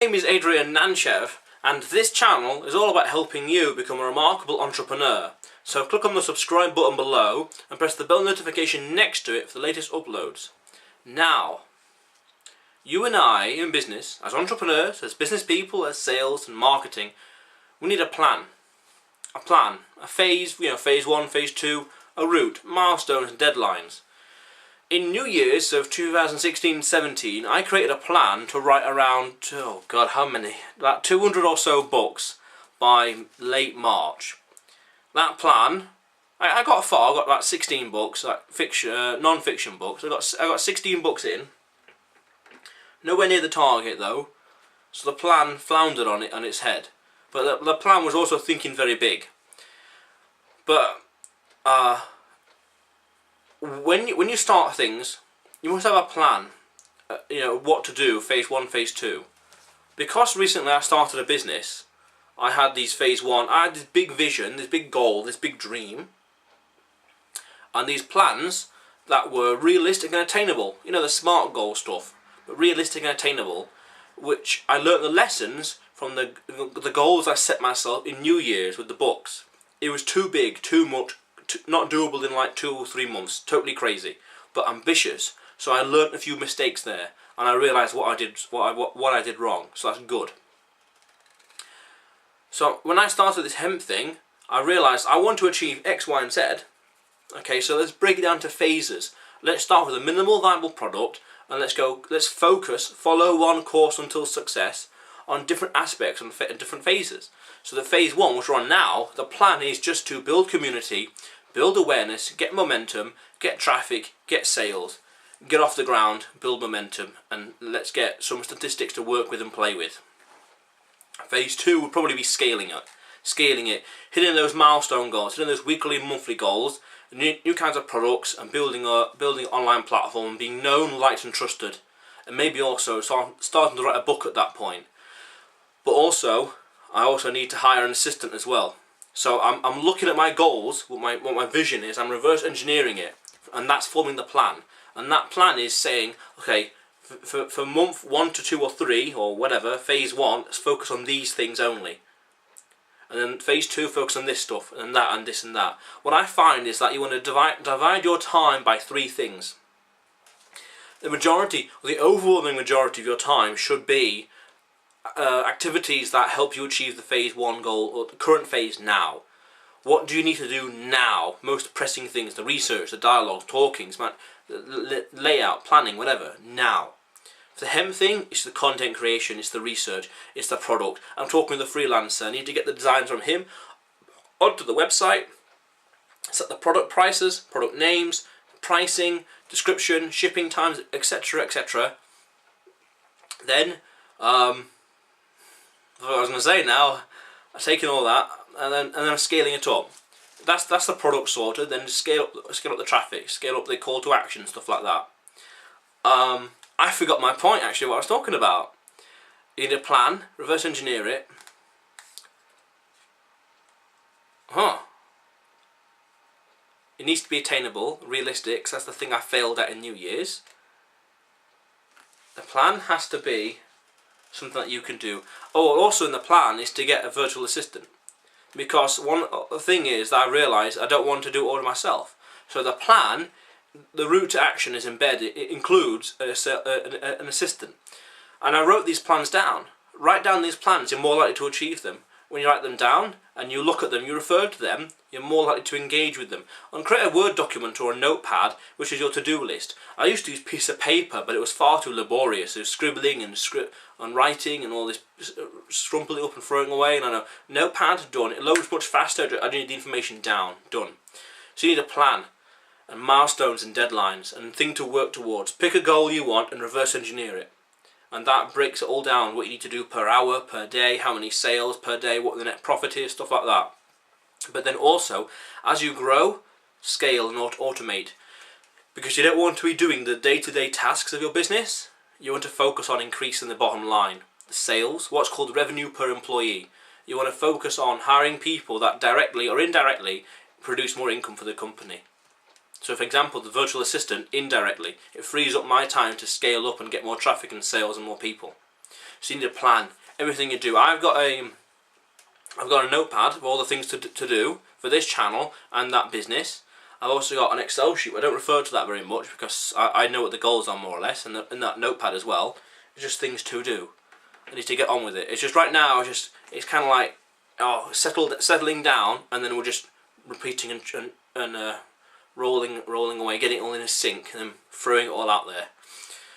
My name is Adrian Nantchev, and this channel is all about helping you become a remarkable entrepreneur. So click on the subscribe button below and press the bell notification next to it for the latest uploads. Now, you and I in business, as entrepreneurs, as business people, as sales and marketing, we need a plan. A phase, phase 1, phase 2, a route, milestones and deadlines. In New Year's of 2016-17, I created a plan to write around, about 200 or so books by late March. That plan, I got far. I got about 16 books, like fiction, non-fiction books. I got 16 books in. Nowhere near the target though, so the plan floundered on its head. But the plan was also thinking very big. But when you start things, you must have a plan. What to do, phase 1, phase 2. Because recently I started a business, I had these phase 1, I had this big vision, this big goal, this big dream, and these plans that were realistic and attainable. The SMART goal stuff, but realistic and attainable, which I learnt the lessons from the goals I set myself in New Year's with the books. It was too big, too much, not doable in like 2 or 3 months, totally crazy, but ambitious. So I learnt a few mistakes there, and I realised what I did wrong. So that's good. So when I started this hemp thing, I realised I want to achieve X, Y, and Z. Okay, so let's break it down to phases. Let's start with a minimal viable product, and let's focus, follow one course until success on different aspects and different phases. So the phase 1, which we're on now, the plan is just to build community, build awareness, get momentum, get traffic, get sales, get off the ground, build momentum, and let's get some statistics to work with and play with. Phase 2 would probably be scaling it, hitting those milestone goals, hitting those weekly and monthly goals, new kinds of products, and building an online platform, being known, liked and trusted, and maybe also starting to write a book at that point. But also, I also need to hire an assistant as well. So I'm looking at my goals, what my vision is, I'm reverse engineering it, and that's forming the plan. And that plan is saying, okay, for month 1 to 2 or 3 or whatever, phase 1, let's focus on these things only. And then phase 2, focus on this stuff, and that, and this and that. What I find is that you want to divide your time by 3 things. The overwhelming majority of your time should be activities that help you achieve the phase 1 goal or the current phase now. What do you need to do now? Most pressing things, the research, the dialogue, talking, layout, planning, whatever, now. For the hemp thing, it's the content creation, it's the research, it's the product. I'm talking with a freelancer, I need to get the designs from him onto the website, set the product prices, product names, pricing, description, shipping times, etc, etc. Then, what I was going to say now, I'm taking all that and then I'm scaling it up. That's the product sorted. Then scale up the traffic, scale up the call to action, stuff like that. I forgot my point actually. What I was talking about. You need a plan, reverse engineer it. It needs to be attainable, realistic. 'Cause that's the thing I failed at in New Year's. The plan has to be something that you can do. Oh, also in the plan is to get a virtual assistant, because one thing is that I realised I don't want to do it all myself. So the plan, the route to action is embedded. It includes an assistant, and I wrote these plans down. Write down these plans, you're more likely to achieve them. When you write them down and you look at them, you refer to them, you're more likely to engage with them. And create a Word document or a notepad, which is your to-do list. I used to use a piece of paper, but it was far too laborious. It was scribbling and writing and all this, scrumpling up and throwing away. And I know, notepad, done. It loads much faster. I need the information down, done. So you need a plan, and milestones and deadlines, and thing to work towards. Pick a goal you want and reverse engineer it. And that breaks it all down, what you need to do per hour, per day, how many sales per day, what the net profit is, stuff like that. But then also, as you grow, scale and automate. Because you don't want to be doing the day-to-day tasks of your business, you want to focus on increasing the bottom line. The sales, what's called revenue per employee. You want to focus on hiring people that directly or indirectly produce more income for the company. So for example, the virtual assistant, indirectly, it frees up my time to scale up and get more traffic and sales and more people. So you need a plan. Everything you do. I've got a notepad of all the things to do for this channel and that business. I've also got an Excel sheet. I don't refer to that very much because I know what the goals are more or less, and in that notepad as well. It's just things to do. I need to get on with it. It's just right now. It's kind of like settling down, and then we're just repeating and rolling away, getting it all in a sync, and then throwing it all out there.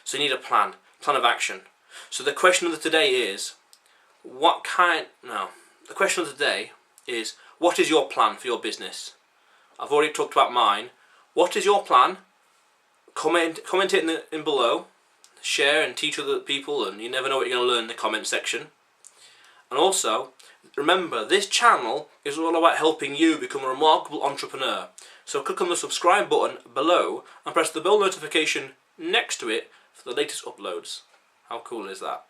So you need a plan of action. So the question of the day is, what is your plan for your business? I've already talked about mine. What is your plan? Comment it in below. Share and teach other people, and you never know what you're going to learn in the comment section. And also, remember, this channel is all about helping you become a remarkable entrepreneur. So click on the subscribe button below and press the bell notification next to it for the latest uploads. How cool is that?